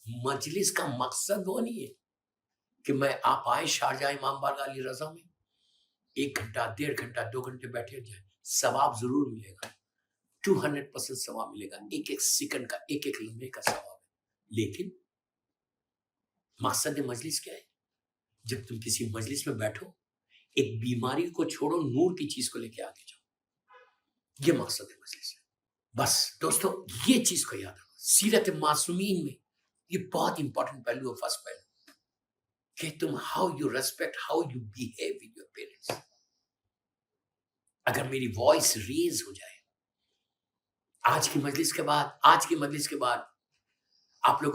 مجلس کا مقصد وہ نہیں ہے کہ میں آپ آئے شارجہ امام بارگاہ علی رضا میں 1 گھنٹہ 1.5 گھنٹہ 2 گھنٹے بیٹھے جائیں، ثواب ضرور ملے گا، 200% ثواب ملے گا، ایک ایک سیکنڈ کا، ایک ایک لمحے کا ثواب ہے۔ لیکن مقصد مجلس کیا ہے؟ جب تم کسی مجلس میں بیٹھو، ایک بیماری کو چھوڑو، نور کی چیز کو لے کے آگے جاؤ، یہ مقصد مجلس ہے۔ بس دوستو یہ چیز کو یاد رکھو، سیرت معصومین میں یہ بہت امپورٹنٹ پہلو ہے۔ فرسٹ پہلو کہ تم how you respect, how you behave with your parents. اگر میری وائس ریز ہو جائے آج کی مجلس کے بعد آپ لوگ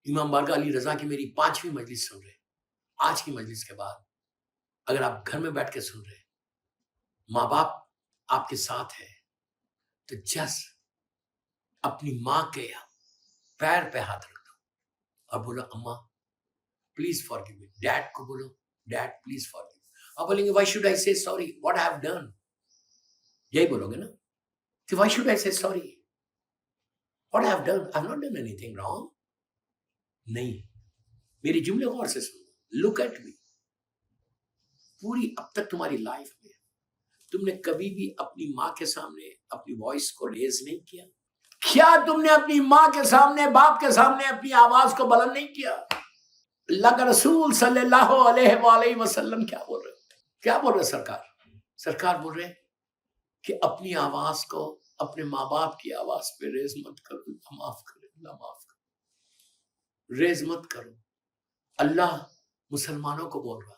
امام بارگاہ علی رضا کی میری 5ویں مجلس سن رہے، آج کی مجلس کے بعد اگر آپ گھر میں بیٹھ کے سن رہے، ماں باپ آپ کے ساتھ ہے، تو جسٹ اپنی ماں کے پیر پہ ہاتھ رکھ دو اور بولو اماں پلیز فارگیو می۔ ڈیڈ کو بولو ڈیڈ پلیز فارگیو می۔ آپ بولیں گے وائی شوڈ آئی سے sorry, what I have done, یہی بولو گے نا کہ وائی شوڈ آئی سے sorry, what I have done, I have not done any thing wrong. نہیں، میری جملے غور سے سنو، لک ایٹ می۔ پوری اب تک تمہاری لائف میں تم نے کبھی بھی اپنی ماں کے سامنے اپنی وائس کو ریز نہیں کیا؟ کیا تم نے اپنی ماں کے سامنے، باپ کے سامنے اپنی آواز کو بلند نہیں کیا؟ اللہ کا رسول صلی اللہ علیہ وآلہ وسلم کیا بول رہے سرکار بول رہے کہ اپنی آواز کو اپنے ماں باپ کی آواز پہ ریز مت کرو، اللہ معاف کرے، ریز مت کرو۔ اللہ مسلمانوں کو بول رہا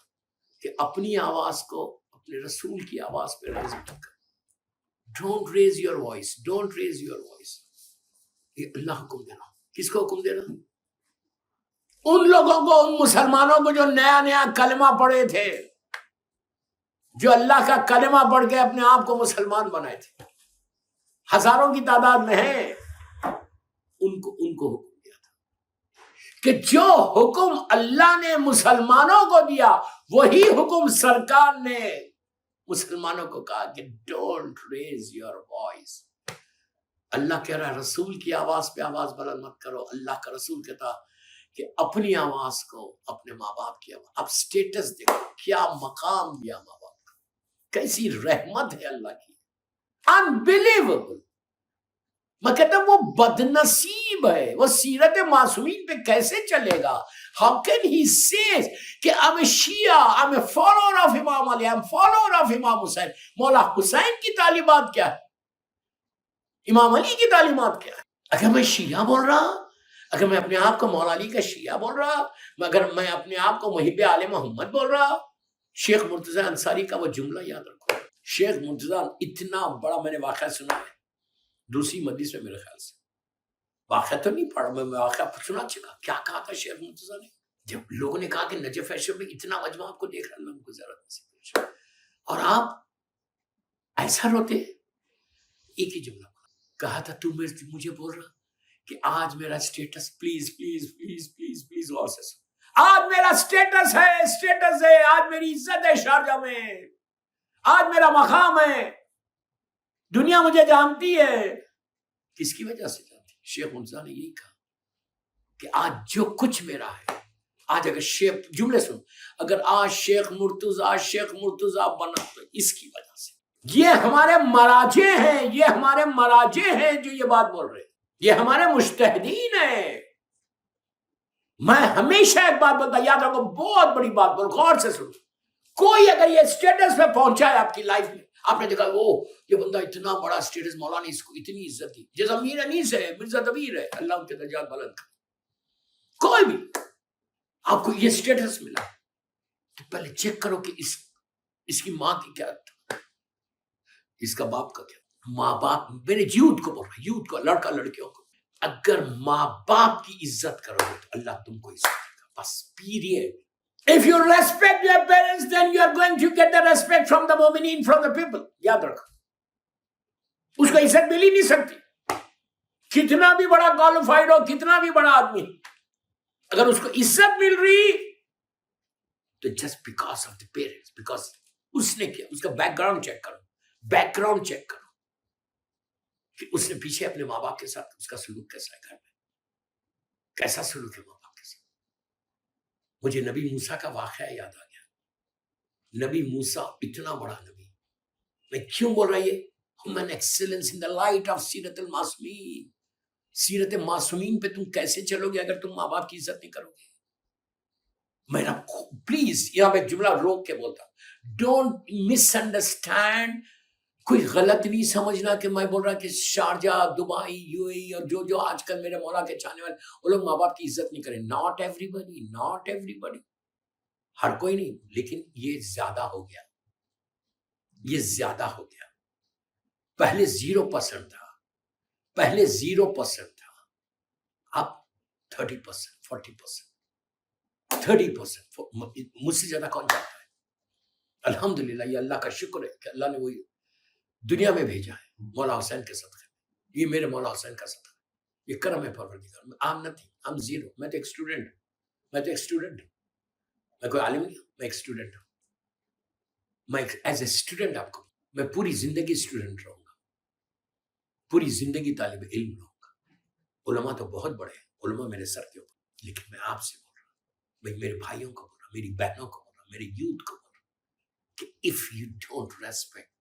کہ اپنی آواز کو اپنے رسول کی آواز پہ ریز مت کرو۔ Don't raise your voice, don't raise your voice. یہ اللہ حکم دے رہا۔ کس کو حکم دے رہا؟ ان لوگوں کو، ان مسلمانوں کو جو نیا کلمہ پڑھے تھے، جو اللہ کا کلمہ پڑھ کے اپنے آپ کو مسلمان بنائے تھے، ہزاروں کی تعداد میں ہیں، ان کو حکم دیا تھا کہ جو حکم اللہ نے مسلمانوں کو دیا وہی حکم سرکار نے مسلمانوں کو کہا کہ ڈونٹ ریز یور وائس۔ اللہ کہہ رہا ہے رسول کی آواز پہ آواز بلند مت کرو۔ اللہ کا رسول کہتا کہ اپنی آواز کو اپنے ماں باپ کی آواز۔ اب سٹیٹس دیکھو، کیا مقام دیا ماں باپ کا، کیسی رحمت ہے اللہ کی، انبیلیویبل۔ میں کہتا ہوں وہ بدنصیب ہے، وہ سیرت معصومین پہ کیسے چلے گا؟ How can he say کہ I'm a Shia, I'm a follower of امام علی، I'm a follower of امام حسین۔ مولا حسین کی تعلیمات کیا ہے؟ امام علی کی تعلیمات کیا ہے؟ اگر میں شیعہ بول رہا، اگر میں اپنے آپ کو مولا علی کا شیعہ بول رہا، اگر میں اپنے آپ کو محب آل محمد بول رہا، شیخ مرتضی انصاری کا وہ جملہ یاد رکھو۔ شیخ مرتضی اتنا بڑا، میں نے واقعہ سنا ہے دوسری مجلس میں، میرے خیال سے واقعہ تو نہیں پڑھا، میں واقعہ سنا چکا۔ کیا کہا تھا شیخ مرتضی نے؟ جب لوگوں نے کہا کہ نجف ایشور میں اتنا مجمع آپ کو دیکھ رہا، اللہ کو زیارت نصیب، اور آپ ایسا روتے، ایک ہی جملہ کہا تھا، تو مجھے بول رہا کہ آج میرا status, please please please please please غور سے سن، آج میرا سٹیٹس ہے، آج میری عزت ہے شارجہ میں، آج میرا مقام ہے، دنیا مجھے جانتی ہے۔ کس کی وجہ سے جانتی؟ شیخ مرتضیٰ نے یہی کہا کہ آج جو کچھ میرا ہے، آج اگر شیخ، جملے سن، اگر آج شیخ مرتضیٰ بنا تو اس کی وجہ سے۔ یہ ہمارے مراجع ہیں، یہ ہمارے مراجع ہیں جو یہ بات بول رہے ہیں، یہ ہمارے مجتہدین ہیں۔ میں ہمیشہ ایک بات بولتا، یاد رکھو، بہت بڑی بات بول، غور سے سنو۔ کوئی اگر یہ سٹیٹس پہ پہنچا ہے آپ کی لائف میں، آپ نے دیکھا یہ بندہ اتنا بڑا سٹیٹس، مولا نے اس کو اتنی عزت دی، جیسا میر انیس ہے، مرزا دبیر ہے، اللہ ان کے درجات بلند کرے، کوئی بھی آپ کو یہ سٹیٹس ملا تو پہلے چیک کرو کہ اس کی ماں کی کیا، اس کا باپ کا کیا۔ ماں باپ، میرے یوتھ کو بول رہا، یوتھ کو، لڑکا لڑکیوں کو، اگر ماں باپ کی عزت کرو گے تو اللہ تم کو عزت دے گا، بس period. If you respect your parents, then you are going to get the respect from the mu'mineen, from the people. یاد رکھو، اس کو عزت مل ہی نہیں سکتی، کتنا بھی بڑا کوالیفائڈ ہو، کتنا بھی بڑا آدمی، اگر اس کو عزت مل رہی تو just because of the parents، because اس نے کیا، اس کا بیک گراؤنڈ چیک کرو، بیک گراؤنڈ چیک کرو کہ اس نے پیچھے اپنے ماں باپ کے ساتھ اس کا سلوک کیسا ہے گھر میں، کیسا سلوک ہے ماں باپ کے ساتھ. مجھے نبی موسیٰ کا واقعہ یاد آ گیا. نبی موسیٰ اتنا بڑا نبی. میں کیوں بول رہا یہ human excellence in the light of سیرت المعصومین. سیرت معصومین پہ تم کیسے چلو گے اگر تم ماں باپ کی عزت نہیں کرو گے؟ میرا پلیز یہاں پہ جملہ روک کے بولتا ہوں, ڈونٹ مس انڈرسٹینڈ. کوئی غلط نہیں سمجھنا کہ میں بول رہا کہ شارجہ, دبئی, یو اے ای اور جو آج کل میرے مولا کے چاہنے والے وہ لوگ ماں باپ کی عزت نہیں کریں. Not everybody, not everybody, ہر کوئی نہیں, لیکن یہ زیادہ ہو گیا, یہ زیادہ ہو گیا. پہلے 0% تھا, پہلے 0% تھا, اب 30%, 40%, 30%. مجھ سے زیادہ کون جانتا ہے؟ الحمدللہ, یہ اللہ کا شکر ہے کہ اللہ نے وہی دنیا میں بھیجا ہے مولا حسین کے صدقے. یہ میرے مولا حسین کا صدقہ, یہ کرم ہے پروردگار. I'm nothing, I'm zero. میں تو ایک اسٹوڈنٹ ہوں, میں تو ایک اسٹوڈنٹ ہوں, میں کوئی عالم نہیں ہوں, میں ایک اسٹوڈنٹ ہوں. میں ایز اے اسٹوڈنٹ آپ کو میں پوری زندگی اسٹوڈنٹ رہوں گا, پوری زندگی طالب علم رہوں گا. علماء تو بہت بڑے ہیں, علماء میرے سر کے اوپر, لیکن میں آپ سے بول رہا ہوں, میں میرے بھائیوں کو بول رہا ہوں, میری بہنوں کو بول رہا ہوں, میرے یوتھ کو بول رہا ہوں کہ if you don't respect,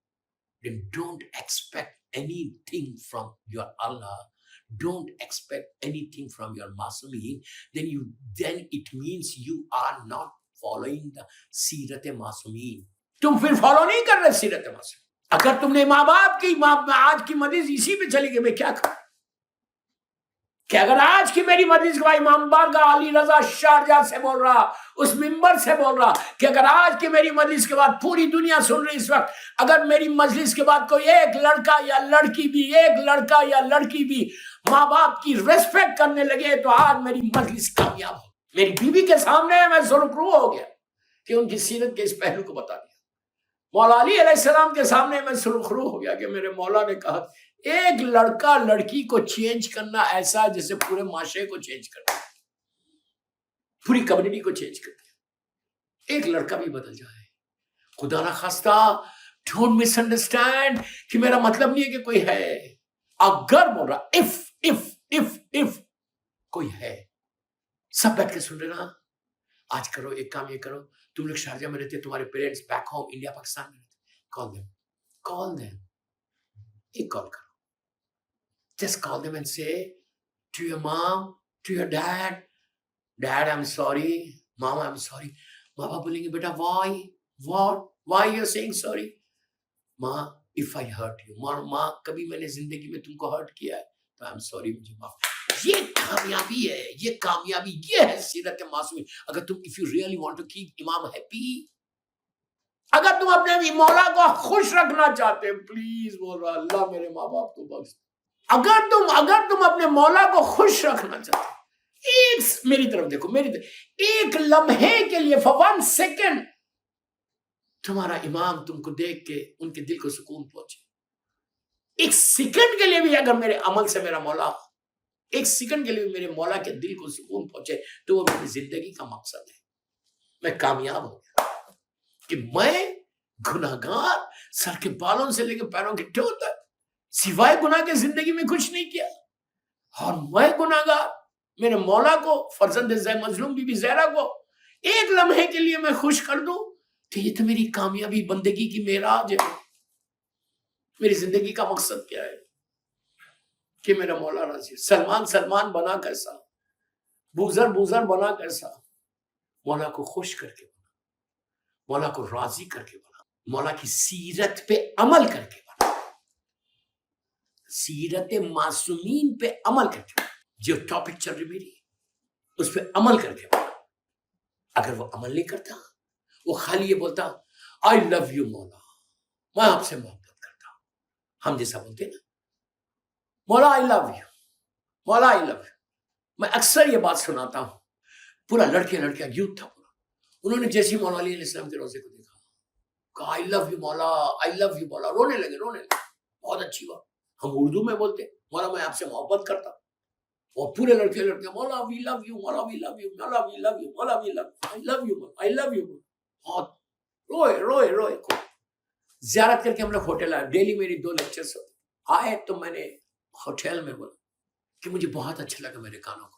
then don't expect anything from your Allah, don't expect anything from your Masumeen, then it means you are not following the Sirat Masumeen. تم پھر فالو نہیں کر رہے سیرت معصومین. اگر تم نے ماں باپ کی آج کی مجلس اسی پہ چلی گئی, میں کیا کروں کہ اگر آج کی میری مجلس کا امام بارگاہ علی رضا شارجہ سے بول رہا, اس منبر سے بول رہا کہ اگر آج کی میری مجلس کے بعد پوری دنیا سن رہی اس وقت, اگر میری مجلس کے بعد کوئی ایک لڑکا یا لڑکی بھی, ایک لڑکا یا لڑکی بھی ماں باپ کی ریسپیکٹ کرنے لگے تو آج میری مجلس کامیاب ہو. میری بیوی کے سامنے میں سرخرو ہو گیا کہ ان کی سیرت کے اس پہلو کو بتا دیا. مولا علی علیہ السلام کے سامنے میں سرخرو ہو گیا کہ میرے مولا نے کہا ایک لڑکا لڑکی کو چینج کرنا ایسا جیسے پورے معاشرے کو چینج کرنا, پوری کمیونٹی کو چینج کر دیا. ایک لڑکا بھی بدل جائے, خدا نہ خواستہ. ڈونٹ مس انڈرسٹینڈ کہ میرا مطلب نہیں ہے کہ کوئی ہے, اگر بول رہا if کوئی ہے, سب بیٹھ کے سن رہے نا, آج کرو ایک کام, یہ کرو, تم لوگ شارجہ میں رہتے, تمہارے parents back home India Pakistan میں رہتے, call them, ایک کال کرو. Just call them and say to your mom, to your dad, I'm sorry, mom, I'm sorry. ماں باپ بولیں گے بیٹا why you're saying sorry? ماں if I hurt you, ماں کبھی میں نے زندگی میں تم کو ہرٹ کیا ہے تو I'm sorry, مجھے معاف. یہ کامیابی ہے, یہ کامیابی, یہ ہے سیرت معصومین. اگر تم if you really want to keep امام happy, اگر تم اپنے مولا کو خوش رکھنا چاہتے ہیں, پلیز بول رہا اللہ میرے ماں باپ کو بخش. اگر تم اپنے مولا کو خوش رکھنا چاہتے ہیں, ایک میری طرف دیکھو, ایک لمحے کے لیے for 1 second تمہارا امام تم کو دیکھ کے ان کے دل کو سکون پہنچے. ایک سیکنڈ کے لیے بھی اگر میرے عمل سے میرا مولا, ایک سیکنڈ کے لیے بھی میرے مولا کے دل کو سکون پہنچے تو وہ میری زندگی کا مقصد ہے. میں کامیاب ہو گیا کہ میں گناہگار, سر کے بالوں سے لے کے پیروں کے ٹول تک سوائے گناہ کے زندگی میں کچھ نہیں کیا, اور میں گناہگار میرے مولا کو, فرزند مظلوم بی بی زہرا کو ایک لمحے کے لیے میں خوش کر دوں تو یہ تو میری کامیابی, بندگی کی معراج ہے. میری زندگی کا مقصد کیا ہے کہ میرا مولا راضی. سلمان بنا کیسا, بوزر بنا کیسا, مولا کو خوش کر کے بنا, مولا کو راضی کر کے بنا, مولا کی سیرت پہ عمل کر کے بنا, سیرت معصومین پہ عمل کر کے, جو ٹاپک چل رہی میری اس پہ عمل کر کے بنا. اگر وہ عمل نہیں کرتا, وہ خالی یہ بولتا I love you مولا, میں آپ سے محبت کرتا ہوں, ہم جیسا بولتے نا مولا I love you, مولا I love you. میں اکثر یہ بات سناتا ہوں, پورا لڑکیاں یوتھ تھا پورا, انہوں نے جیسے مولا علیہ السلام کے روزے کو دیکھا کہا I love you مولا, I love you مولا, رونے لگے. بہت اچھی بات, ہم اردو میں بولتے مولا میں آپ سے محبت کرتا ہوں, اور پورے لڑکے مولا we love you, مولا we love you, مولا we love you, مولا we love you, I love you, I love you. بہت روئے. زیارت کر کے ہم لوگ ہوٹل آئے, ڈیلی میری 2 لیکچرز ہوتے آئے, تو میں نے ہوٹل میں بولا کہ مجھے بہت اچھا لگا میرے کانوں کو,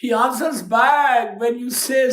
He answers back when you say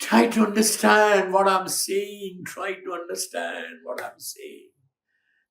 Try to understand what I'm saying, try to understand what I'm saying.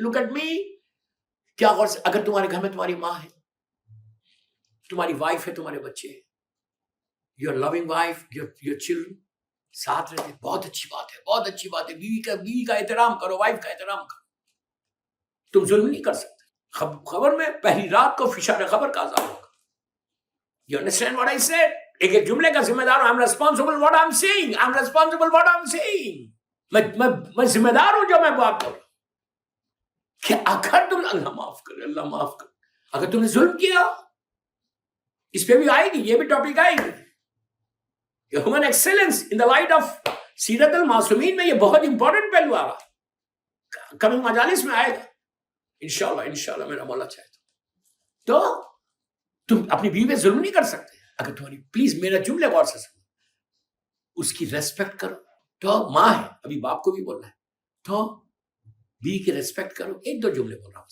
look at me. کیا غور سے اگر تمہارے گھر میں تمہاری ماں ہے, تمہاری وائف ہے, تمہارے بچے ہیں, your loving wife, your children, ساتھ رہتے, بہت اچھی بات ہے, بہت اچھی بات ہے. بیوی کا احترام کرو, وائف کا احترام کرو. تم ظلم نہیں کر سکتے. خبر میں پہلی رات کو فشار خبر کا عذاب ہوگا. You understand what I said? ایک جملے کا ذمہ دار ہوں. I'm responsible what I'm saying. I'm responsible what I'm saying. میں ذمہ دار ہوں جو میں بات کروں. کہ اگر تم, اللہ معاف کرے, اللہ معاف کرے, اگر تم نے ظلم کیا, اس پہ بھی آئے گی, یہ بھی ٹاپک آئے گی. Human excellence in the light of سیرت المعصومین میں یہ بہت امپورٹنٹ پہلو آ رہا. کمنگ مجالس میں آئے گا انشاءاللہ میرا مولا چاہے تو تم اپنی بیوی پہ ظلم نہیں کر سکتے. اگر تمہاری, پلیز میرا جملے غور سے سنو, اس کی ریسپیکٹ کرو. تو ماں ہے, ابھی باپ کو بھی بولنا ہے, تو بیوی کی ریسپیکٹ کرو. ایک دو جملے بول رہا ہوں,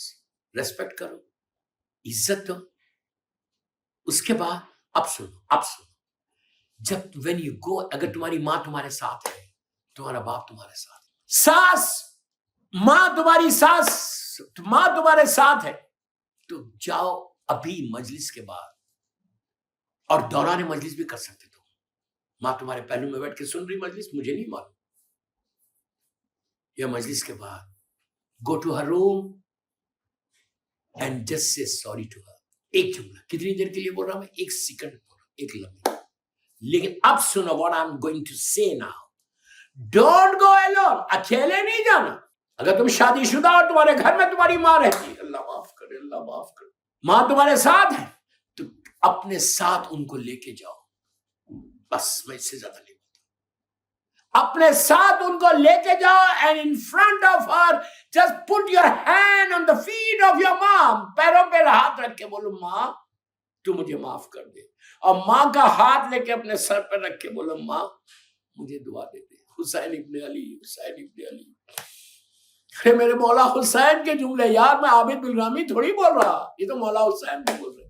ریسپیکٹ کرو, عزت دو. اس کے بعد اب سنو, جب وین یو گو, اگر تمہاری ماں تمہارے ساتھ ہے, تمہارا باپ تمہارے ساتھ ہے, ساس, ماں تمہارے ساتھ ہے, تو جاؤ ابھی مجلس کے بعد, اور دوران مجلس بھی کر سکتے. تو ماں تمہارے پہلو میں بیٹھ کے سن رہی مجلس, مجھے نہیں معلوم, یا مجلس کے بعد go to her room and just say sorry to her. ایک جملہ, کتنی دیر کے لیے بول رہا ہوں میں, 1 سیکنڈ بول رہا ہوں, 1 لمحہ. لیکن اب سنو what I'm going to say now. Don't go alone. اکیلے نہیں جانا. اگر تم شادی شدہ اور تمہارے گھر میں تمہاری ماں رہتی, اللہ معاف کرے, اللہ معاف کرے, ماں تمہارے ساتھ ہے, تو اپنے ساتھ ان کو لے کے جاؤ. بس میں اس سے زیادہ نہیں بولتا. اپنے ساتھ ان کو لے کے جاؤ, and in front of her just put your hand on the feet of your mom. پیروں پہ ہاتھ رکھ کے بولو, ماں تو مجھے معاف کر دے. اور ماں کا ہاتھ لے کے اپنے سر پہ رکھ کے بولو, ماں مجھے دعا دے دے. حسین ابن علی, حسین ابن علی. ارے میرے مولا حسین کے جملے یار, میں عابد بالرامی تھوڑی بول رہا, یہ تو مولا حسین بھی بول رہے.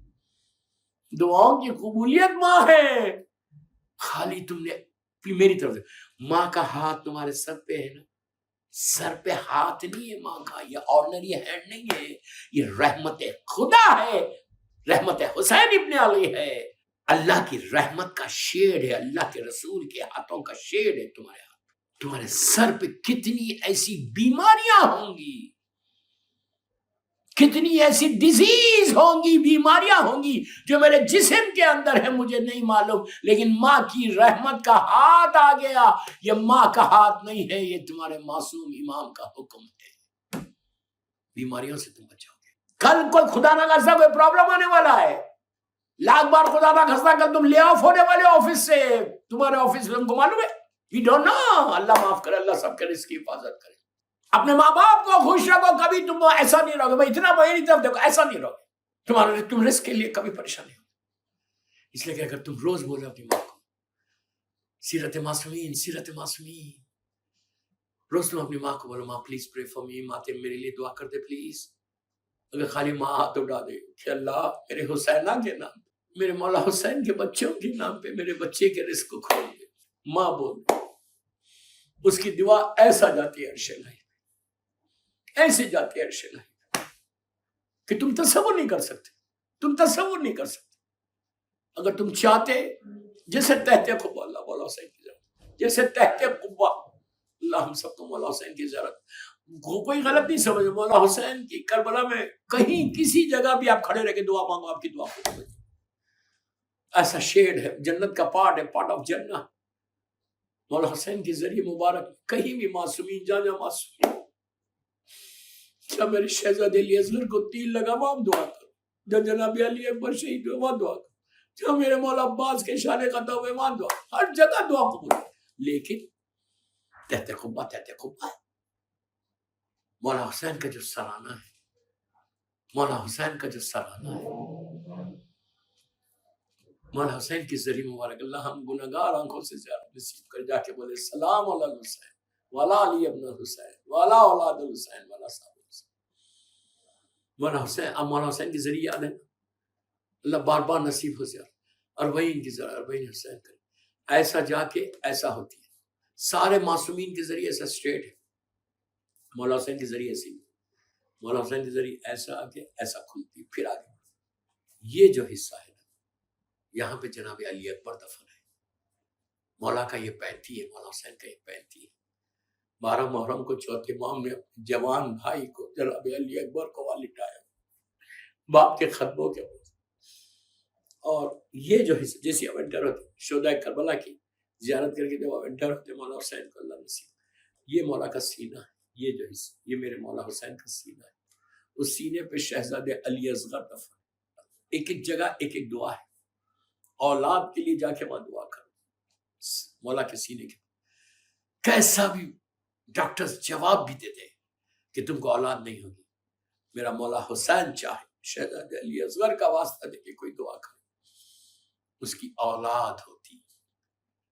دعاؤں کی قبولیت ماں ہے. خالی تم نے میری طرف سے, ماں کا ہاتھ تمہارے سر پہ ہے نا, سر پہ ہاتھ نہیں ہے ماں کا, یہ آرڈنری ہینڈ نہیں ہے, یہ رحمت خدا ہے, رحمت حسین ابن علی ہے. اللہ کی رحمت کا شیڈ ہے, اللہ کے رسول کے ہاتھوں کا شیڈ ہے تمہارے ہاتھ. تمہارے سر پہ کتنی ایسی بیماریاں ہوں گی, کتنی ایسی ڈیزیز ہوں گی, بیماریاں ہوں گی جو میرے جسم کے اندر ہے, مجھے نہیں معلوم, لیکن ماں کی رحمت کا ہاتھ آ گیا. یہ ماں کا ہاتھ نہیں ہے, یہ تمہارے معصوم امام کا حکم ہے. بیماریوں سے تم بچاؤ گے. کل کوئی خدا نہ خاصا کوئی پرابلم آنے والا ہے, لاکھ بار خدا نہ خاصا کل تم لے آف ہونے والے آفس سے, تمہارے آفس میں تم کو معلوم ہے, وی ڈونٹ نو. اللہ معاف کرے, اللہ سب کے رزق کی حفاظت کرے. اپنے ماں باپ کو خوش رکھو, کبھی تم ایسا نہیں رہو گے, بھائی اتنا میری طرف دیکھو, ایسا نہیں رہو گے. تم رزق کے لیے کبھی پریشان نہیں ہو. اس لیے کہ اگر تم روز بولو اپنی ماں کو سیرت معصومین, سیرت معصومین, روز تم اپنی ماں کو بولو, ماں پلیز پرے فار می, ماں تیرے میرے لیے دعا کر دے پلیز. اگر خالی ماں ہاتھ اٹھا دے کہ اللہ میرے حسینہ کے نام پہ, میرے مولا حسین کے بچوں کے نام پہ میرے بچے کے رزق کو کھول دے, ماں بول, اس کی دعا ایسا جاتی ہے عرش الہی, ایسے جاتی ہے عرش الہی کہ تم تصور نہیں کر سکتے, تم تصور نہیں کر سکتے. اگر تم چاہتے, جیسے تحت قبا, اللہ مولا حسین کی زیارت, جیسے تحت قبا, اللہ ہم سب کو مولا حسین کی زیارت, کوئی غلط نہیں سمجھے, مولا حسین کی کربلا میں کہیں کسی جگہ بھی آپ کھڑے رہ کے دعا مانگو, آپ کی دعا قبول ہوگی. ایسا شیڈ ہے, جنت کا پارٹ ہے, پارٹ آف جنہ. مولا حسین کے ذریعے مبارک کہیں بھی معصومین, جا معصومین. جب میرے شہزادے علی اصغر کو تیر لگا وہاں دعا کرو, جب جناب علی اکبر شہید ہوئے وہاں دعا کرو, جب میرے مولا عباس کے شان قطع ہوئے وہاں دعا, ہر جگہ دعا قبول ہے. لیکن تحت قبا ہے. مولا حسین کا جو سرانہ ہے, مولا حسین کا جو سرانہ ہے, مولا حسین کی ذریعے مبارک اللہ ہم گناہگار آنکھوں سے زیارت نصیب کر, جا کے بولے سلام علی الحسین والا علی ابن الحسین والا اولاد الحسین والا صاحب الحسین. مولا حسین, اب مولا حسین کے ذریعے یاد ہے, اللہ بار بار نصیب ہو زیارت. اربعین کی ذرا, اربعین حسین کرے, ایسا جا کے ایسا ہوتی ہے. سارے معصومین کے ذریعے ایسا اسٹیٹ ہے. مولا حسین کے ذریعے سے مولا حسین کے ذریعے ایسا آگے ایسا کھلتی پھر آگے. یہ جو حصہ ہے نا یہاں پہ جناب علی اکبر دفن ہے. مولا کا یہ 35 ہے, مولا حسین کا یہ 35 ہے. 12 محرم کو چوتھے امام نے جوان بھائی کو جناب علی اکبر کو وہاں لٹایا باپ کے خطبوں کے اوپر. اور یہ جو حصہ جیسے اب انٹر ہوتے شہداء کربلا کی زیارت کر کے جب اب انٹر ہوتے مولا حسین کو اللہ نصیب, یہ مولا کا سینہ ہے. یہ جو حصہ یہ میرے مولا حسین کا سینہ ہے. اس سینے پہ شہزادے علی اصغر دفن. ایک ایک جگہ ایک ایک دعا ہے. اولاد کے لیے جا کے وہاں دعا کرو مولا کے سینے کے. کیسا بھی ڈاکٹرز جواب بھی دیتے کہ تم کو اولاد نہیں ہوگی, میرا مولا حسین چاہے شہزادے علی اصغر کا واسطہ دے کے کوئی دعا کرے اس کی اولاد ہوتی.